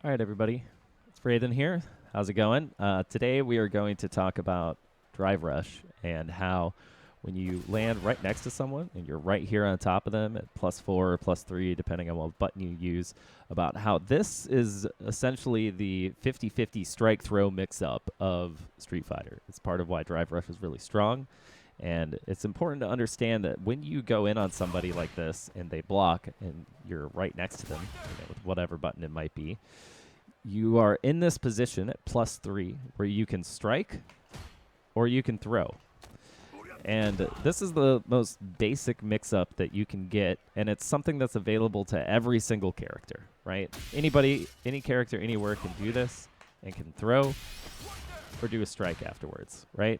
All right, everybody. It's Raidhyn here. How's it going? Today we are going to talk about Drive Rush and how when you land right next to someone and you're right here on top of them at +4 or +3, depending on what button you use, about how this is essentially the 50-50 strike throw mix-up of Street Fighter. It's part of why Drive Rush is really strong. And it's important to understand that when you go in on somebody like this and they block and you're right next to them, with whatever button it might be, you are in this position at +3 where you can strike or you can throw. And this is the most basic mix-up that you can get, and it's something that's available to every single character, right? Anybody, any character, anywhere can do this and can throw or do a strike afterwards, right?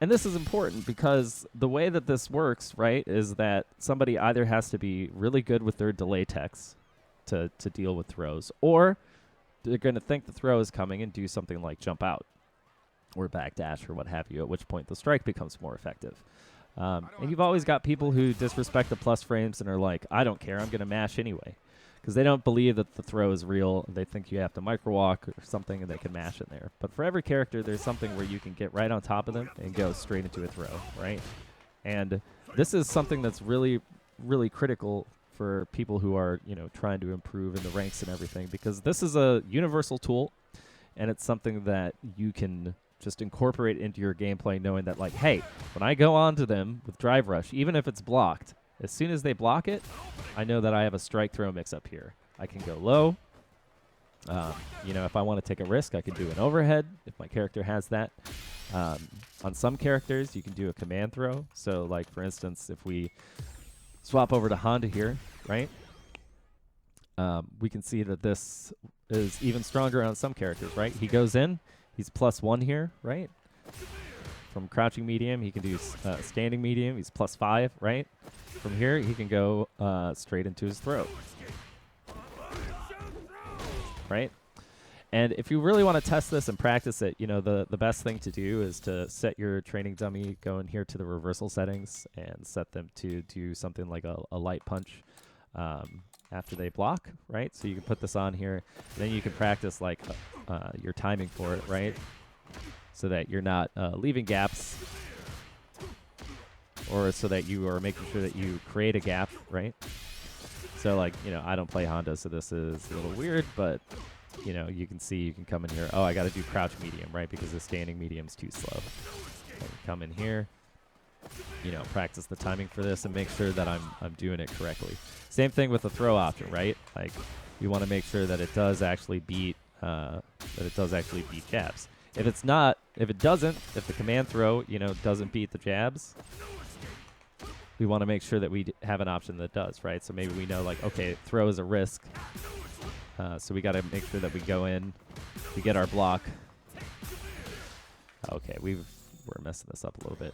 And this is important because the way that this works, right, is that somebody either has to be really good with their delay techs to deal with throws, or they're going to think the throw is coming and do something like jump out or backdash or what have you, at which point the strike becomes more effective. And you've always got people who disrespect the plus frames and are like, I don't care, I'm going to mash anyway. Because they don't believe that the throw is real. They think you have to micro-walk or something and they can mash in there. But for every character, there's something where you can get right on top of them and go straight into a throw, right? And this is something that's really, really critical for people who are, trying to improve in the ranks and everything, because this is a universal tool, and it's something that you can just incorporate into your gameplay, knowing that, like, hey, when I go onto them with Drive Rush, even if it's blocked, as soon as they block it, I know that I have a strike throw mix up here. I can go low. If I want to take a risk, I can do an overhead if my character has that. On some characters, you can do a command throw. So, like, for instance, if we swap over to Honda here, right? We can see that this is even stronger on some characters, right? He goes in. He's +1 here, right? From crouching medium, he can do standing medium. He's +5, right? From here, he can go straight into his throw, right? And if you really want to test this and practice it, the best thing to do is to set your training dummy, go in here to the reversal settings, and set them to do something like a light punch after they block, right? So you can put this on here. Then you can practice like your timing for it, right? So that you're not leaving gaps, or so that you are making sure that you create a gap, right? So, like, I don't play Honda, so this is a little weird, but, you can see you can come in here. Oh, I got to do crouch medium, right? Because the standing medium's too slow. So come in here, practice the timing for this and make sure that I'm doing it correctly. Same thing with the throw option, right? Like, you want to make sure that it does actually beat jabs. If the command throw, doesn't beat the jabs, we want to make sure that we have an option that does, right? So maybe we know, like, okay, throw is a risk. So we got to make sure that we go in, we get our block. Okay, we're messing this up a little bit.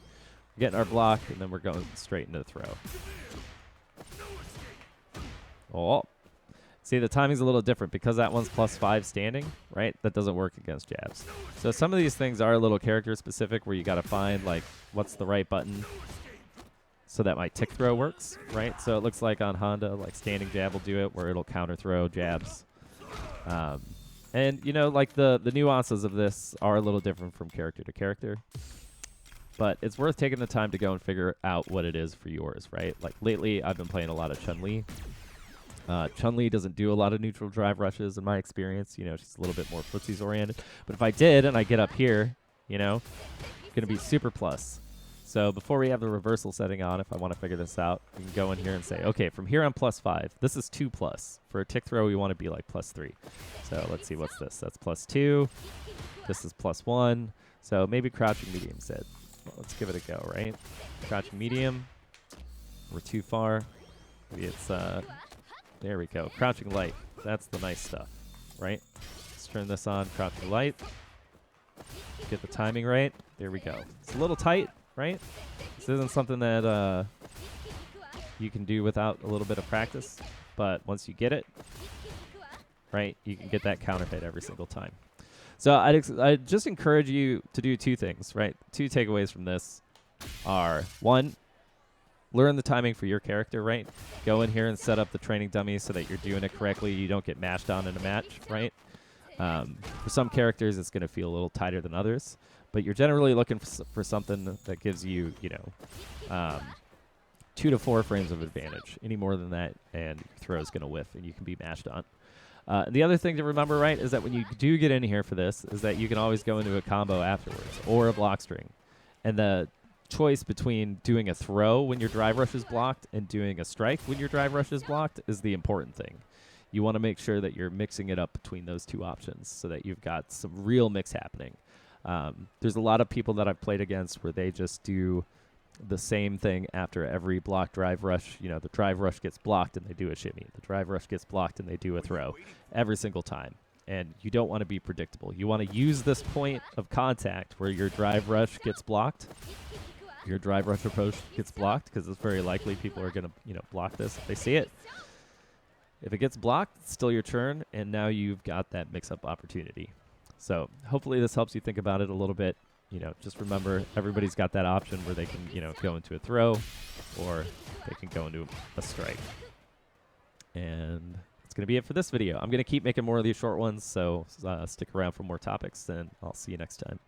We're getting our block, and then we're going straight into the throw. Oh. See, the timing's a little different because that one's +5 standing, right? That doesn't work against jabs. So some of these things are a little character specific where you got to find, like, what's the right button so that my tick throw works, right? So it looks like on Honda, like, standing jab will do it where it'll counter throw jabs. And, like, the nuances of this are a little different from character to character. But it's worth taking the time to go and figure out what it is for yours, right? Like, lately, I've been playing a lot of Chun-Li. Chun-Li doesn't do a lot of neutral drive rushes in my experience. She's a little bit more footsies oriented. But if I did and I get up here, it's going to be super plus. So before we have the reversal setting on, if I want to figure this out, we can go in here and say, okay, from here I'm +5. This is 2+. For a tick throw, we want to be like +3. So let's see, what's this? That's +2. This is +1. So maybe crouching medium said. Well, let's give it a go, right? Crouching medium. We're too far. Maybe it's... there we go. Crouching light. That's the nice stuff, right? Let's turn this on. Crouching light. Get the timing right. There we go. It's a little tight, right? This isn't something that you can do without a little bit of practice. But once you get it, right, you can get that counter hit every single time. So I'd just encourage you to do two things, right? Two takeaways from this are, one, learn the timing for your character, right? Go in here and set up the training dummy so that you're doing it correctly. You don't get mashed on in a match, right? For some characters, it's going to feel a little tighter than others, but you're generally looking for something that gives you, 2 to 4 frames of advantage. Any more than that, and your throw is going to whiff, and you can be mashed on. The other thing to remember, right, is that when you do get in here for this, is that you can always go into a combo afterwards, or a block string. And the choice between doing a throw when your drive rush is blocked and doing a strike when your drive rush is blocked is the important thing. You want to make sure that you're mixing it up between those two options so that you've got some real mix happening. There's a lot of people that I've played against where they just do the same thing after every block drive rush. You know, the drive rush gets blocked and they do a shimmy. The drive rush gets blocked and they do a throw every single time. And you don't want to be predictable. You want to use this point of contact where your drive rush gets blocked. Your drive rush approach gets blocked because it's very likely people are going to, block this if they see it. If it gets blocked, it's still your turn, and now you've got that mix-up opportunity. So hopefully this helps you think about it a little bit. Just remember everybody's got that option where they can, go into a throw or they can go into a strike. And that's going to be it for this video. I'm going to keep making more of these short ones, so stick around for more topics, and I'll see you next time.